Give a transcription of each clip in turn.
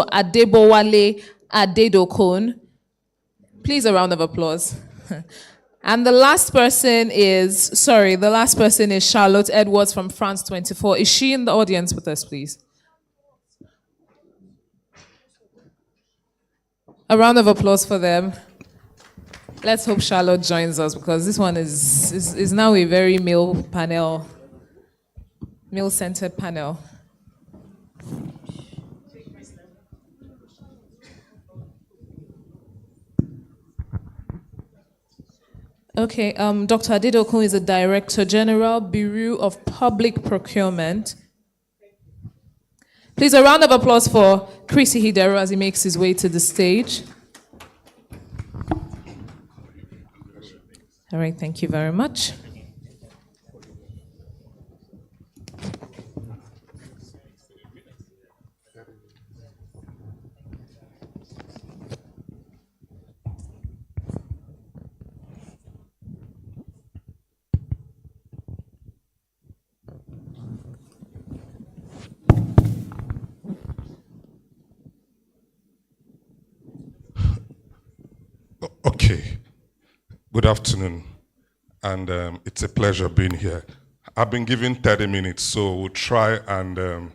Adebowale Adedokun. Please, a round of applause. And the last person is Charlotte Edwards from France 24. Is she in the audience with us, please? A round of applause for them. Let's hope Charlotte joins us, because this one is now a very male-centered panel. Okay, Dr. Adedokun is a Director General, Bureau of Public Procurement. Please, a round of applause for Chris Hidero as he makes his way to the stage. All right, thank you very much. Okay, good afternoon, and it's a pleasure being here. I've been given 30 minutes, so we'll try and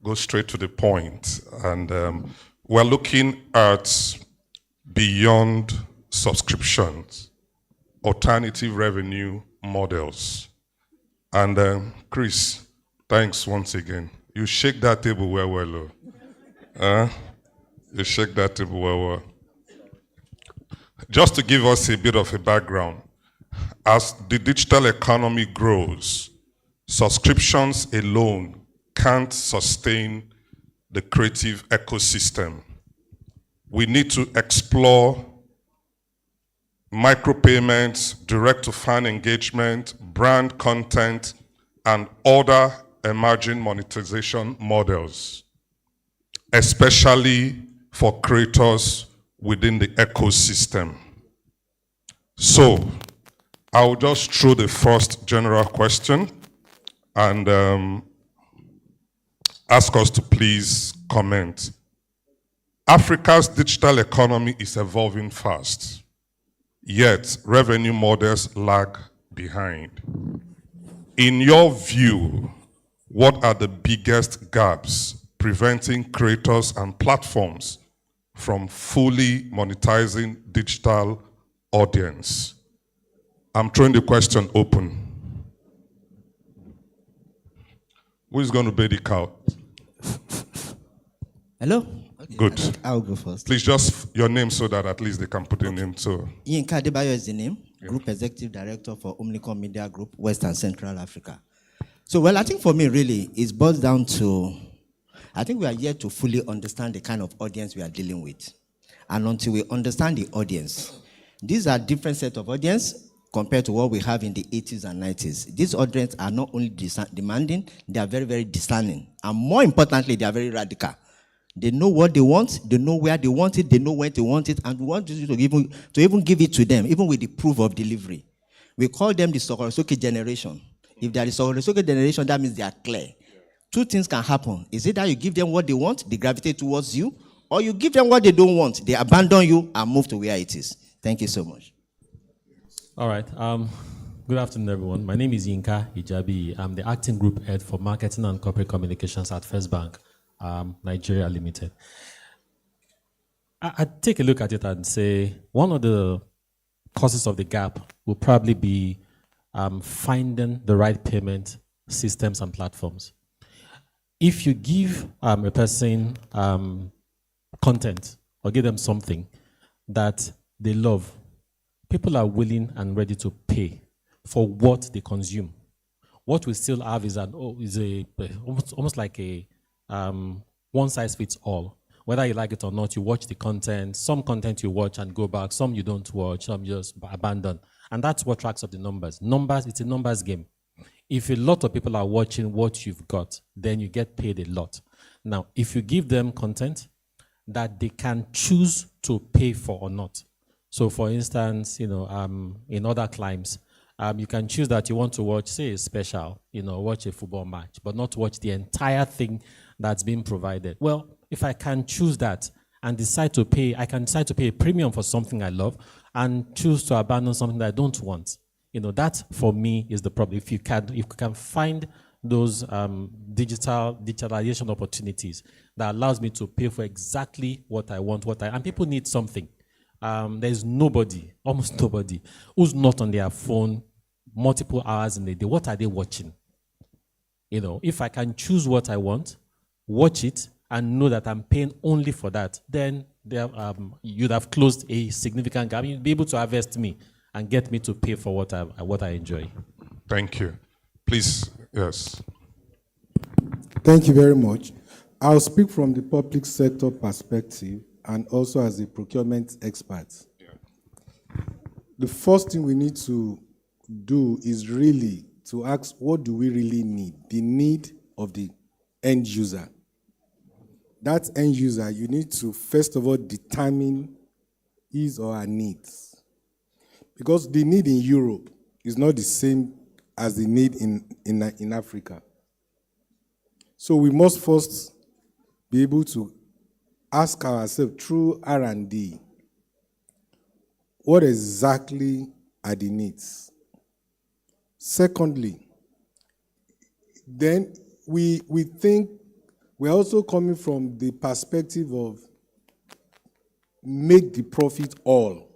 go straight to the point. And we're looking at beyond subscriptions, alternative revenue models. And Chris, thanks once again. You shake that table well. You shake that table well. Just to give us a bit of a background, as the digital economy grows, subscriptions alone can't sustain the creative ecosystem. We need to explore micropayments, direct-to-fan engagement, brand content, and other emerging monetization models, especially for creators within the ecosystem. So, I'll just throw the first general question and ask us to please comment. Africa's digital economy is evolving fast, yet revenue models lag behind. In your view, what are the biggest gaps preventing creators and platforms from fully monetizing digital audience? I'm throwing the question open. Who is going to bear the cow? Hello? Okay, good. I'll go first. Please just your name so that at least they can put in name. So Yinka Adebayo is the name, Group Executive Director for Omnicom Media Group, West and Central Africa. So, well, I think for me, really, it boils down to, I think we are yet to fully understand the kind of audience we are dealing with. And until we understand the audience, these are different set of audience compared to what we have in the 80s and 90s. These audience are not only demanding, they are very, very discerning. And more importantly, they are very radical. They know what they want, they know where they want it, they know when they want it, and we want you to even give it to them, even with the proof of delivery. We call them the Sokorosoke generation. If they are the Sokorosoke generation, that means they are clear. Two things can happen. Is it that you give them what they want, they gravitate towards you, or you give them what they don't want, they abandon you and move to where it is. Thank you so much. All right. Good afternoon, everyone. My name is Yinka Ijabi. I'm the acting group head for marketing and corporate communications at First Bank, Nigeria Limited. I take a look at it and say one of the causes of the gap will probably be finding the right payment systems and platforms. If you give a person content or give them something that they love, people are willing and ready to pay for what they consume. What we still have is almost like a one size fits all. Whether you like it or not, you watch the content. Some content you watch and go back. Some you don't watch. Some you just abandon. And that's what tracks up the numbers. Numbers, it's a numbers game. If a lot of people are watching what you've got, then you get paid a lot. Now, if you give them content that they can choose to pay for or not. So, for instance, in other climes, you can choose that you want to watch, say, a special, watch a football match, but not watch the entire thing that's being provided. Well, if I can choose that and decide to pay, I can decide to pay a premium for something I love and choose to abandon something that I don't want. That for me is the problem. If you can find those digitalization opportunities that allows me to pay for exactly what I want, and people need something. There's nobody, almost nobody, who's not on their phone multiple hours in a day. What are they watching? If I can choose what I want, watch it, and know that I'm paying only for that, then you'd have closed a significant gap. You'd be able to harvest me and get me to pay for what I enjoy. Thank you. Please, yes. Thank you very much. I'll speak from the public sector perspective and also as a procurement expert. Yeah. The first thing we need to do is really to ask, what do we really need? The need of the end user. That end user, you need to first of all determine his or her needs. Because the need in Europe is not the same as the need in Africa. So we must first be able to ask ourselves through R&D, what exactly are the needs? Secondly, then we think we're also coming from the perspective of make the profit all.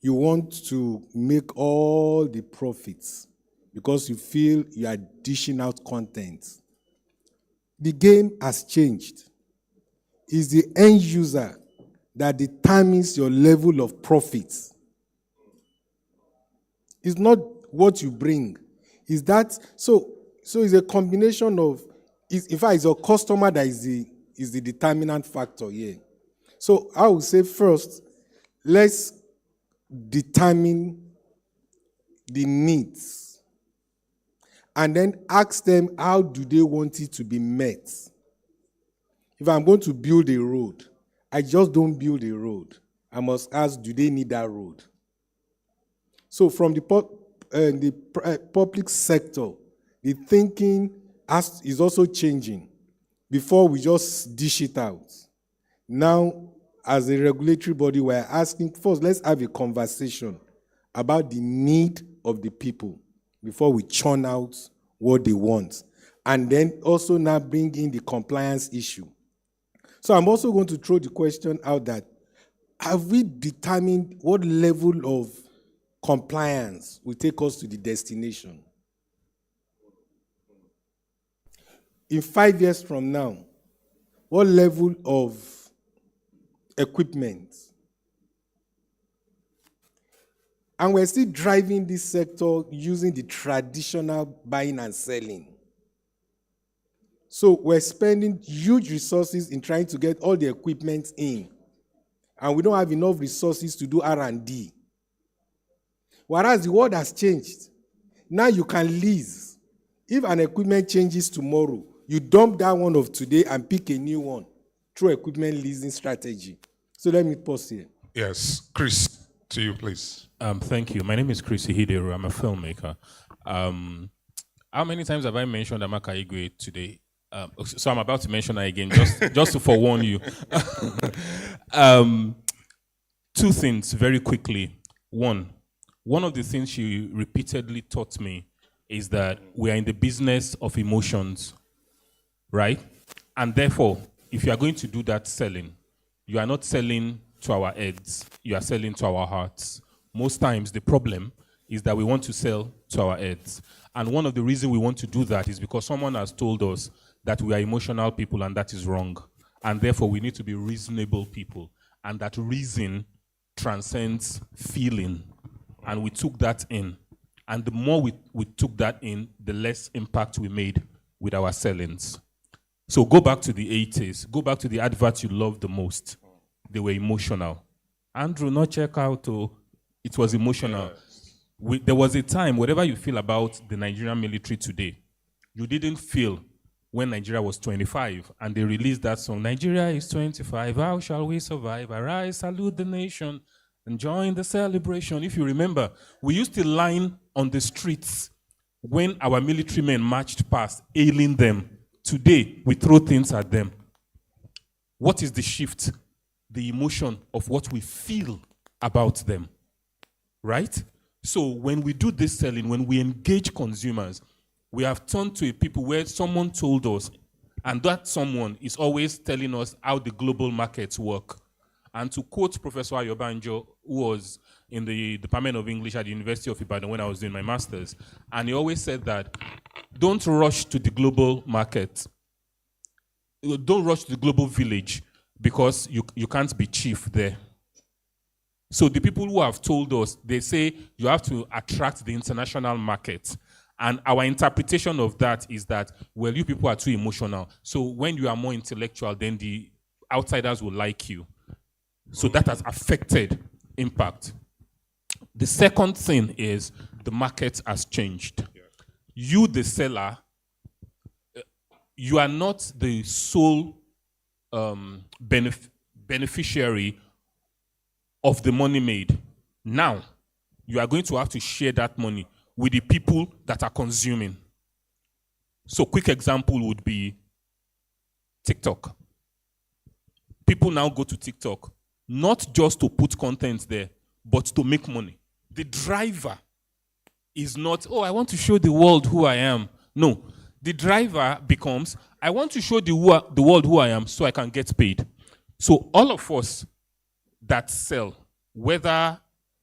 You want to make all the profits because you feel you are dishing out content. The game has changed. It's the end user that determines your level of profits. It's not what you bring. Is that so it's a combination of, in fact, it's your customer that is the determinant factor here. So I would say first, let's determine the needs and then ask them how do they want it to be met. If I'm going to build a road, I just don't build a road. I must ask, do they need that road? So from the public sector, the thinking is also changing. Before, we just dish it out. Now, as a regulatory body, we're asking, first, let's have a conversation about the need of the people before we churn out what they want. And then also now bring in the compliance issue. So I'm also going to throw the question out that, have we determined what level of compliance will take us to the destination? In 5 years from now, what level of equipment? And we're still driving this sector using the traditional buying and selling. So we're spending huge resources in trying to get all the equipment in. And we don't have enough resources to do R&D. Whereas the world has changed. Now you can lease. If an equipment changes tomorrow, you dump that one of today and pick a new one through equipment leasing strategy. So let me pause here. Yes, Chris, to you, please. Thank you. My name is Chris Hideru. I'm a filmmaker. How many times have I mentioned Amaka Igwe today? So I'm about to mention her again, just to forewarn you. Two things very quickly. One of the things she repeatedly taught me is that we are in the business of emotions, right? And therefore, if you are going to do that selling, you are not selling to our heads, you are selling to our hearts. Most times, the problem is that we want to sell to our heads. And one of the reasons we want to do that is because someone has told us that we are emotional people, and that is wrong. And therefore, we need to be reasonable people. And that reason transcends feeling. And we took that in. And the more we took that in, the less impact we made with our sellings. So go back to the 80s. Go back to the adverts you loved the most. They were emotional. Andrew, not check out. It was emotional. Yes. There was a time, whatever you feel about the Nigerian military today, you didn't feel when Nigeria was 25 and they released that song, Nigeria is 25, how shall we survive? Arise, salute the nation, and join the celebration. If you remember, we used to line on the streets when our military men marched past, hailing them Today, we throw things at them. What is the shift? The emotion of what we feel about them, right? So when we do this selling, when we engage consumers, we have turned to a people where someone told us, and that someone is always telling us how the global markets work. And to quote Professor Ayobanjo, who was in the Department of English at the University of Ibadan when I was doing my master's, and he always said that, don't rush to the global market. Don't rush to the global village because you can't be chief there. So the people who have told us, they say you have to attract the international market. And our interpretation of that is that, well, you people are too emotional. So when you are more intellectual, then the outsiders will like you. So that has affected impact. The second thing is the market has changed. You, the seller, you are not the sole beneficiary of the money made. Now, you are going to have to share that money with the people that are consuming. So, quick example would be TikTok. People now go to TikTok, not just to put content there, but to make money. The driver is not, oh, I want to show the world who I am. No. The driver becomes, I want to show the world who I am so I can get paid. So all of us that sell, whether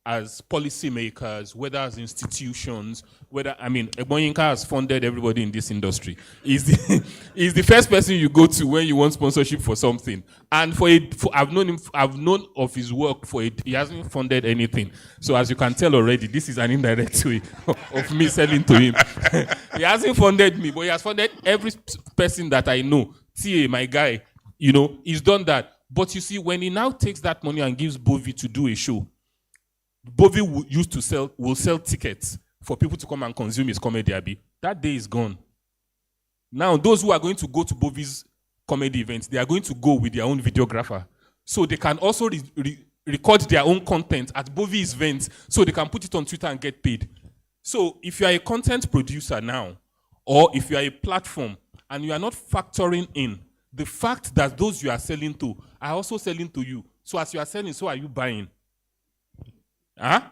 as policymakers, whether as institutions, whether, I mean, Ebonyinka has funded everybody in this industry. He's the first person you go to when you want sponsorship for something. And I've known of his work he hasn't funded anything. So as you can tell already, this is an indirect way of me selling to him. He hasn't funded me, but he has funded every person that I know. TA, my guy, he's done that. But you see, when he now takes that money and gives Bovi to do a show, Bovi will sell tickets for people to come and consume his comedy, Abi. That day is gone. Now, those who are going to go to Bovi's comedy events, they are going to go with their own videographer. So they can also record their own content at Bovi's events so they can put it on Twitter and get paid. So if you are a content producer now, or if you are a platform and you are not factoring in the fact that those you are selling to are also selling to you. So as you are selling, so are you buying. Huh?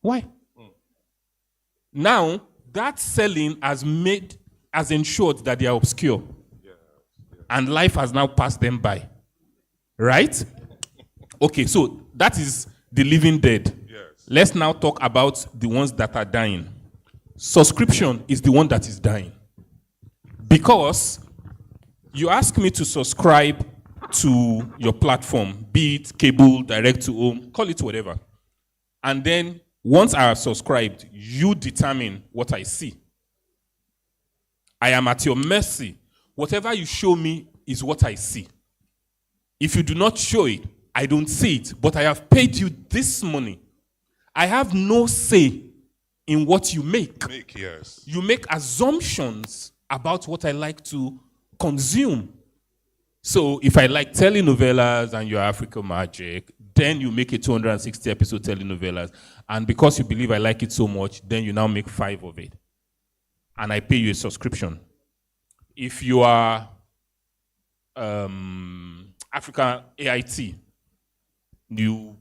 Why? Now, that selling has ensured that they are obscure. And life has now passed them by. Right? Okay, so that is the living dead. Yes. Let's now talk about the ones that are dying. Subscription is the one that is dying. Because you ask me to subscribe to your platform, be it cable, direct to home, call it whatever. And then once I have subscribed, you determine what I see. I am at your mercy. Whatever you show me is what I see. If you do not show it, I don't see it, but I have paid you this money. I have no say in what you make. Yes. You make assumptions about what I like to consume. So if I like telenovelas and your African magic, then you make a 260 episode telenovelas. And because you believe I like it so much, then you now make 5 of it. And I pay you a subscription. If you are African AIT, you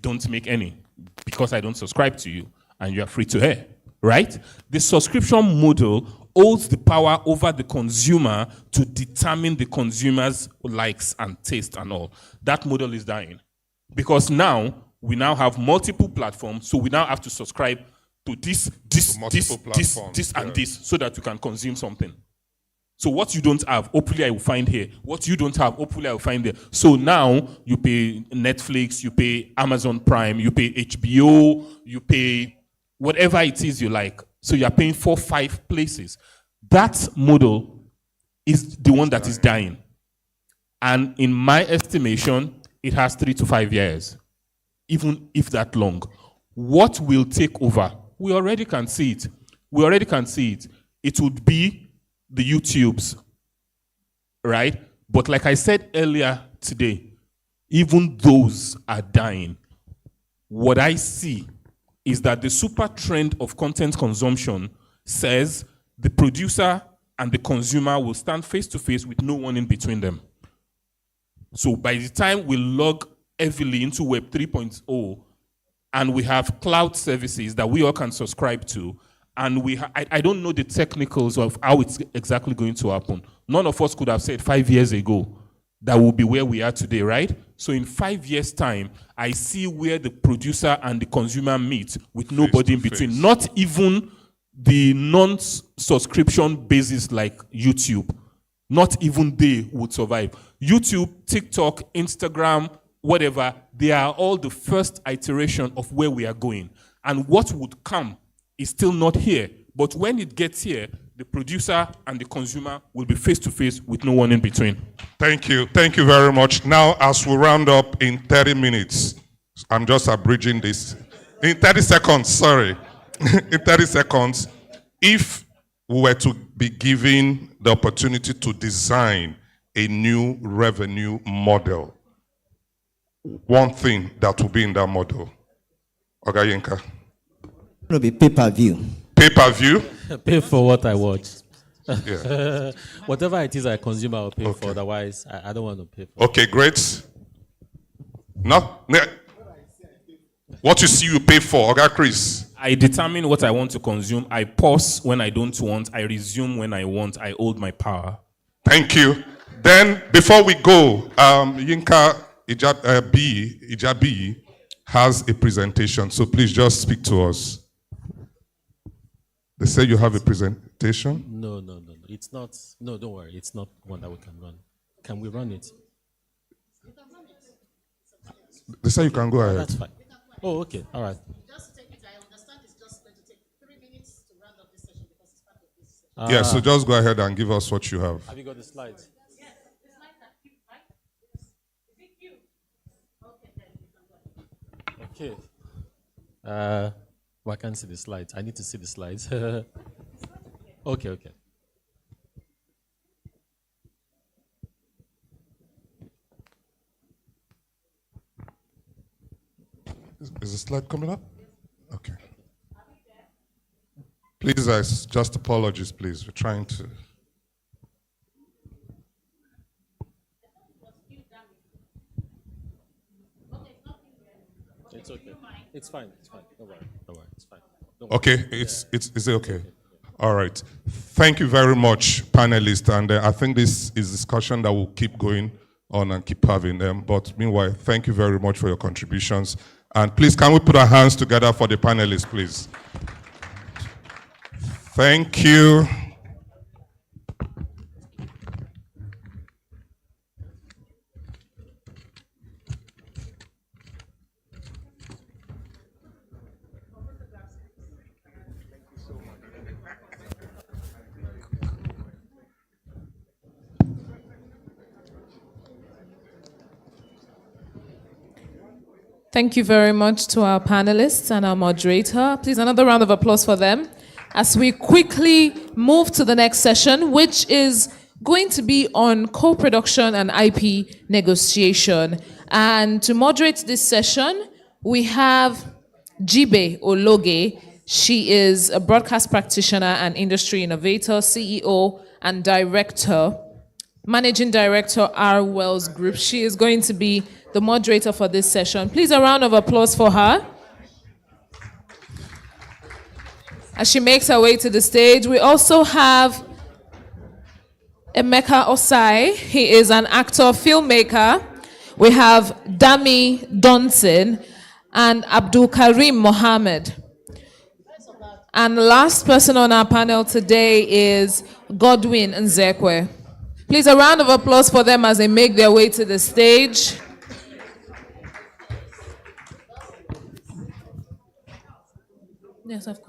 don't make any because I don't subscribe to you and you are free to air, right? The subscription model holds the power over the consumer to determine the consumer's likes and taste and all. That model is dying because now we now have multiple platforms, so we now have to subscribe to this, and this so that you can consume something. So what you don't have, hopefully I will find here. What you don't have, hopefully I will find there. So now you pay Netflix, you pay Amazon Prime, you pay HBO, you pay whatever it is you like. So you're paying 4-5 places. That model is the one that is dying. And in my estimation, it has 3 to 5 years, even if that long. What will take over? We already can see it. It would be the YouTubes, right? But like I said earlier today, even those are dying. What I see is that the super trend of content consumption says the producer and the consumer will stand face to face with no one in between them. So by the time we log heavily into Web 3.0 and we have cloud services that we all can subscribe to, and I don't know the technicals of how it's exactly going to happen. None of us could have said 5 years ago that we'll be where we are today, right? So in 5 years' time, I see where the producer and the consumer meet with nobody in between. Not even the non-subscription basis like YouTube. Not even they would survive. YouTube, TikTok, Instagram, whatever, they are all the first iteration of where we are going. And what would come is still not here. But when it gets here, the producer and the consumer will be face to face with no one in between. Thank you. Thank you very much. Now, as we round up in 30 minutes, I'm just abridging this. In 30 seconds, sorry. In 30 seconds, if we were to be given the opportunity to design a new revenue model, one thing that will be in that model, Oga Yinka. It'll be pay-per-view. Pay-per-view? Pay for what I watch. Yeah. Whatever it is I consume, I'll pay for. Otherwise, I don't want to pay for. Okay, great. What you see, you pay for. Oga Chris. I determine what I want to consume. I pause when I don't want. I resume when I want. I hold my power. Thank you. Then, before we go, Yinka Ijabi has a presentation. So please just speak to us. They say you have a presentation? No. It's not. No, don't worry. It's not one that we can run. Can we run it? They say you can go ahead. That's fine. Oh, okay. All right. Just to take it, I understand it's just going to take 3 minutes to round up this session because it's part of this session. Yeah, so just go ahead and give us what you have. Have you got the slides? Yes, it's like that cube, right? Is it cube? Okay, then you can go. Okay. Well, I can't see the slides. I need to see the slides. Okay. Is the slide coming up? Okay. Please, just apologies, please. We're trying to. It's okay. It's fine. Don't worry. Okay, is it okay? All right. Thank you very much, panelists. And I think this is discussion that will keep going on and keep having them. But meanwhile, thank you very much for your contributions. And please, can we put our hands together for the panelists, please? Thank you. Thank you very much to our panelists and our moderator. Please, another round of applause for them as we quickly move to the next session, which is going to be on co-production and IP negotiation. And to moderate this session, we have Jibe Ologe. She is a broadcast practitioner and industry innovator, CEO and director, Managing Director, R. Wells Group. She is going to be the moderator for this session. Please, a round of applause for her. As she makes her way to the stage, we also have Emeka Osai. He is an actor, filmmaker. We have Dami Donson and Abdul Karim Mohammed. And the last person on our panel today is Godwin Nzekwe. Please, a round of applause for them as they make their way to the stage. Yes, of course.